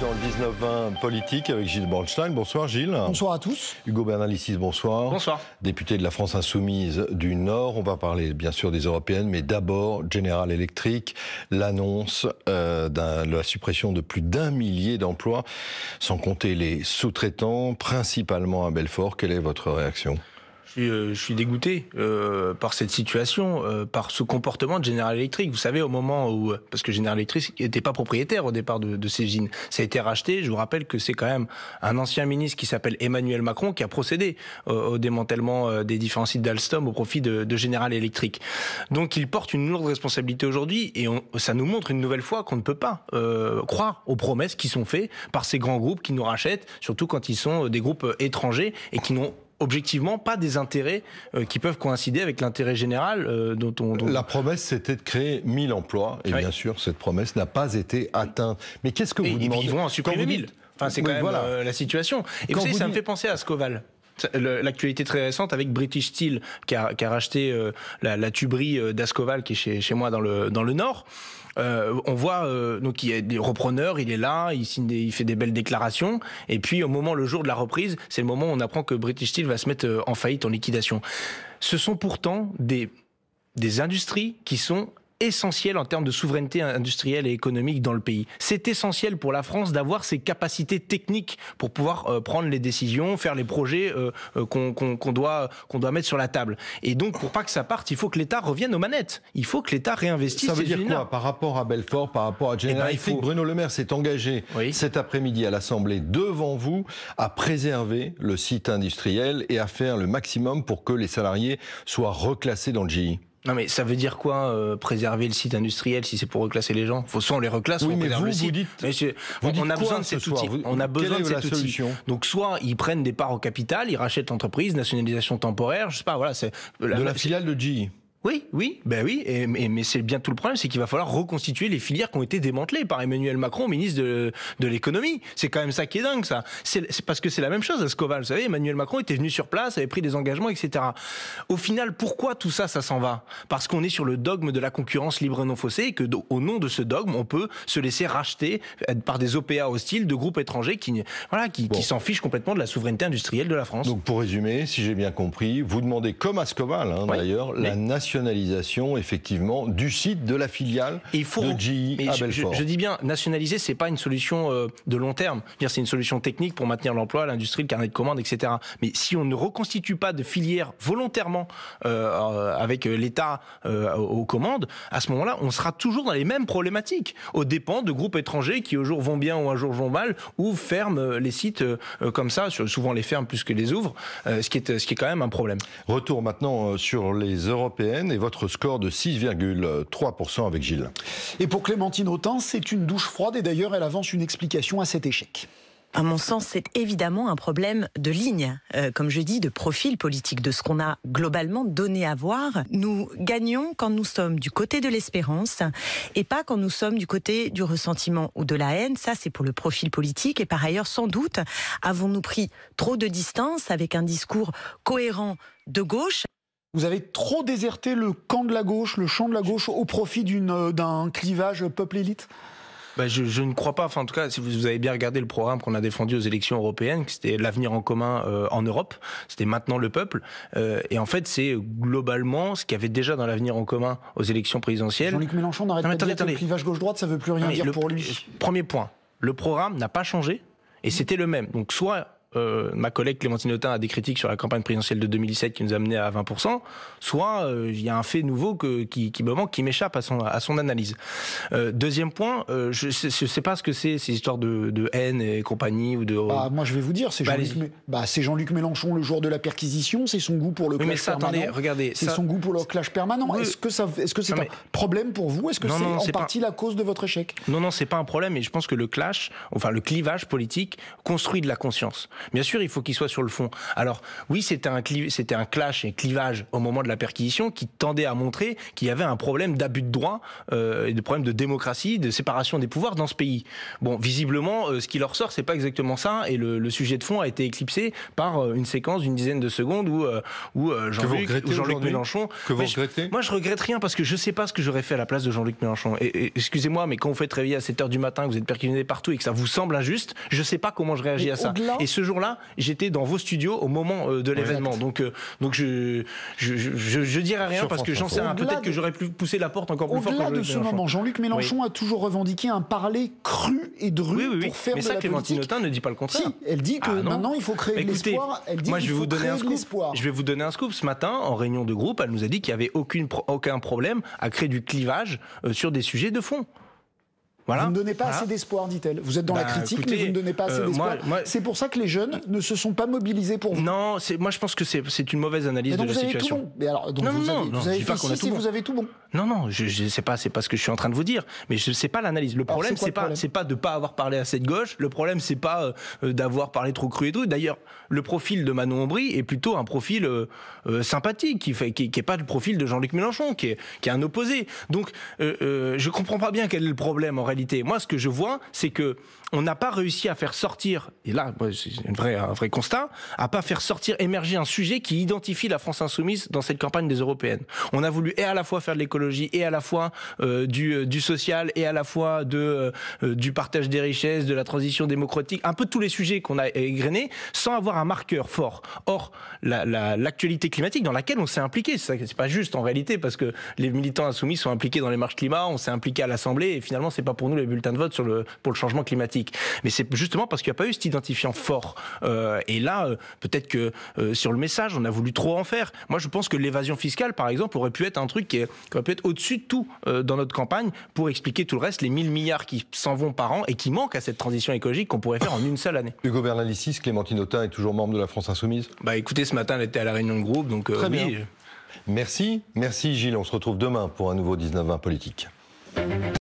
Dans le 19-20 politique avec Gilles Bornstein. Bonsoir Gilles. Bonsoir à tous. Hugo Bernalicis, bonsoir. Bonsoir. Député de la France Insoumise du Nord. On va parler bien sûr des européennes, mais d'abord General Electric, l'annonce de la suppression de plus d'1 millier d'emplois, sans compter les sous-traitants, principalement à Belfort. Quelle est votre réaction ? Je suis dégoûté par cette situation, par ce comportement de General Electric. Vous savez, au moment où... Parce que General Electric n'était pas propriétaire au départ de ces usines. Ça a été racheté. Je vous rappelle que c'est quand même un ancien ministre qui s'appelle Emmanuel Macron qui a procédé au démantèlement des différents sites d'Alstom au profit de General Electric. Donc il porte une lourde responsabilité aujourd'hui et ça nous montre une nouvelle fois qu'on ne peut pas croire aux promesses qui sont faites par ces grands groupes qui nous rachètent, surtout quand ils sont des groupes étrangers et qui n'ont objectivement pas des intérêts qui peuvent coïncider avec l'intérêt général dont La promesse, c'était de créer 1000 emplois. Et bien sûr, cette promesse n'a pas été atteinte. Mais qu'est-ce que vous demandez ? Ils vont en supprimer 1000. Enfin, c'est quand même la situation. Et vous savez, ça me fait penser à Ascoval. L'actualité très récente avec British Steel qui a racheté la tuberie d'Ascoval qui est chez moi dans le Nord. On voit donc il y a des repreneurs, il est là, il fait des belles déclarations, et puis le jour de la reprise, c'est le moment où on apprend que British Steel va se mettre en faillite, en liquidation. Ce sont pourtant des industries qui sont essentiel en termes de souveraineté industrielle et économique dans le pays. C'est essentiel pour la France d'avoir ces capacités techniques pour pouvoir prendre les décisions, faire les projets qu'on doit mettre sur la table. Et donc, pour pas que ça parte, il faut que l'État revienne aux manettes. Il faut que l'État réinvestisse. Ça veut dire quoi par rapport à Belfort, par rapport à General Electric ? Bruno Le Maire s'est engagé cet après-midi à l'Assemblée devant vous à préserver le site industriel et à faire le maximum pour que les salariés soient reclassés dans le GI. Non mais ça veut dire quoi préserver le site industriel si c'est pour reclasser les gens ? Soit on les reclasse, soit on préserve le site. On a besoin de cet outil. On a besoin de cet outil. Donc soit ils prennent des parts au capital, ils rachètent l'entreprise, nationalisation temporaire, je sais pas, voilà. C'est de la filiale de GE. Oui, mais c'est bien tout le problème, c'est qu'il va falloir reconstituer les filières qui ont été démantelées par Emmanuel Macron, ministre de l'économie. C'est quand même ça qui est dingue, ça. C'est parce que c'est la même chose à Ascoval. Vous savez, Emmanuel Macron était venu sur place, avait pris des engagements, etc. Au final, pourquoi tout ça s'en va ? Parce qu'on est sur le dogme de la concurrence libre et non faussée, et que au nom de ce dogme, on peut se laisser racheter par des OPA hostiles de groupes étrangers qui s'en fichent complètement de la souveraineté industrielle de la France. Donc pour résumer, si j'ai bien compris, vous demandez comme Ascoval, d'ailleurs, la nationalisation effectivement du site de la filiale de GE à Belfort. Je dis bien, nationaliser, c'est pas une solution de long terme. C'est une solution technique pour maintenir l'emploi, l'industrie, le carnet de commandes, etc. Mais si on ne reconstitue pas de filière volontairement avec l'État aux commandes, à ce moment-là, on sera toujours dans les mêmes problématiques, aux dépens de groupes étrangers qui un jour vont bien ou un jour vont mal, ou ferment les sites comme ça, souvent les ferment plus que les ouvrent, ce qui est quand même un problème. Retour maintenant sur les européennes et votre score de 6,3% avec Gilles. Et pour Clémentine Autain, c'est une douche froide et d'ailleurs elle avance une explication à cet échec. À mon sens, c'est évidemment un problème de ligne, comme je dis, de profil politique, de ce qu'on a globalement donné à voir. Nous gagnons quand nous sommes du côté de l'espérance et pas quand nous sommes du côté du ressentiment ou de la haine. Ça, c'est pour le profil politique. Et par ailleurs, sans doute, avons-nous pris trop de distance avec un discours cohérent de gauche. Vous avez trop déserté le camp de la gauche, le champ de la gauche, au profit d'un clivage peuple-élite ? Je ne crois pas. Enfin, en tout cas, si vous avez bien regardé le programme qu'on a défendu aux élections européennes, c'était l'avenir en commun en Europe, c'était maintenant le peuple. Et en fait, c'est globalement ce qu'il y avait déjà dans l'avenir en commun aux élections présidentielles. Jean-Luc Mélenchon n'arrête pas de dire que le clivage gauche-droite, ça ne veut plus rien dire pour lui. Premier point, le programme n'a pas changé et c'était le même. Donc soit ma collègue Clémentine Autain a des critiques sur la campagne présidentielle de 2017 qui nous a mené à 20%, soit il y a un fait nouveau qui me manque, qui m'échappe à son analyse. Deuxième point, je sais pas ce que c'est ces histoires de haine et compagnie ou de. Moi je vais vous dire, c'est Jean-Luc Mélenchon le jour de la perquisition, c'est son goût pour le clash permanent. Attendez, regardez, c'est son goût pour le clash permanent. Oui. Est-ce que c'est un problème pour vous ? Est-ce que c'est en partie la cause de votre échec ? Non, c'est pas un problème. Et je pense que le clivage politique construit de la conscience. Bien sûr, il faut qu'il soit sur le fond. Alors, oui, c'était un clash et clivage au moment de la perquisition qui tendait à montrer qu'il y avait un problème d'abus de droit et de problème de démocratie, de séparation des pouvoirs dans ce pays. Bon, visiblement, ce qui leur ressort, c'est pas exactement ça, et le sujet de fond a été éclipsé par une séquence d'une dizaine de secondes où Jean-Luc Mélenchon... Que vous regrettez ? Moi, je regrette rien parce que je sais pas ce que j'aurais fait à la place de Jean-Luc Mélenchon. Et excusez-moi, mais quand vous faites réveiller à 7h du matin, que vous êtes perquisitionné partout et que ça vous semble injuste, je sais pas comment je réagis à ça. Et ce jour-là, j'étais dans vos studios au moment de l'événement. Donc je dirais rien parce que j'en sais rien. Peut-être que j'aurais pu pousser la porte encore plus fort. Au-delà de ce moment, Jean-Luc Mélenchon a toujours revendiqué un parler cru et dru pour faire de la politique. Mais ça, Clémentine Autain ne dit pas le contraire. Si, elle dit que maintenant il faut créer de l'espoir. Elle dit qu'il faut créer de l'espoir. Je vais vous donner un scoop. Ce matin, en réunion de groupe, elle nous a dit qu'il n'y avait aucun problème à créer du clivage sur des sujets de fond. Voilà. Vous ne donnez pas assez d'espoir, dit-elle. Vous êtes dans la critique, écoutez, mais vous ne donnez pas assez d'espoir. C'est pour ça que les jeunes ne se sont pas mobilisés pour vous. Non, moi je pense que c'est une mauvaise analyse de la situation. Tout bon. Mais alors, donc vous avez fait si vous avez tout bon. Non, je sais pas, c'est pas ce que je suis en train de vous dire. Mais je sais pas l'analyse. Le problème, c'est pas de pas avoir parlé assez de gauche. Le problème, c'est pas d'avoir parlé trop cru et tout. D'ailleurs, le profil de Manon Aubry est plutôt un profil sympathique, qui est pas le profil de Jean-Luc Mélenchon, qui est un opposé. Donc, je comprends pas bien quel est le problème en réalité. Moi, ce que je vois, c'est que on n'a pas réussi à faire sortir, et là, c'est un vrai constat, à pas faire sortir, émerger un sujet qui identifie la France insoumise dans cette campagne des européennes. On a voulu et à la fois faire de l'écologie, et à la fois du social, et à la fois du partage des richesses, de la transition démocratique, un peu tous les sujets qu'on a égrenés, sans avoir un marqueur fort. Or, l'actualité climatique dans laquelle on s'est impliqué, c'est pas juste en réalité, parce que les militants insoumis sont impliqués dans les marches climat, on s'est impliqué à l'Assemblée, et finalement, c'est pas pour nous les bulletins de vote pour le changement climatique. Mais c'est justement parce qu'il n'y a pas eu cet identifiant fort. Et là, peut-être que sur le message, on a voulu trop en faire. Moi, je pense que l'évasion fiscale, par exemple, aurait pu être un truc qui aurait pu être au-dessus de tout dans notre campagne pour expliquer tout le reste, les 1000 milliards qui s'en vont par an et qui manquent à cette transition écologique qu'on pourrait faire en une seule année. Hugo Bernalicis, Clémentine Autain est toujours membre de la France Insoumise ? Écoutez, ce matin, elle était à la réunion de groupe, donc Très bien. Oui. Merci Gilles, on se retrouve demain pour un nouveau 19-20 politique.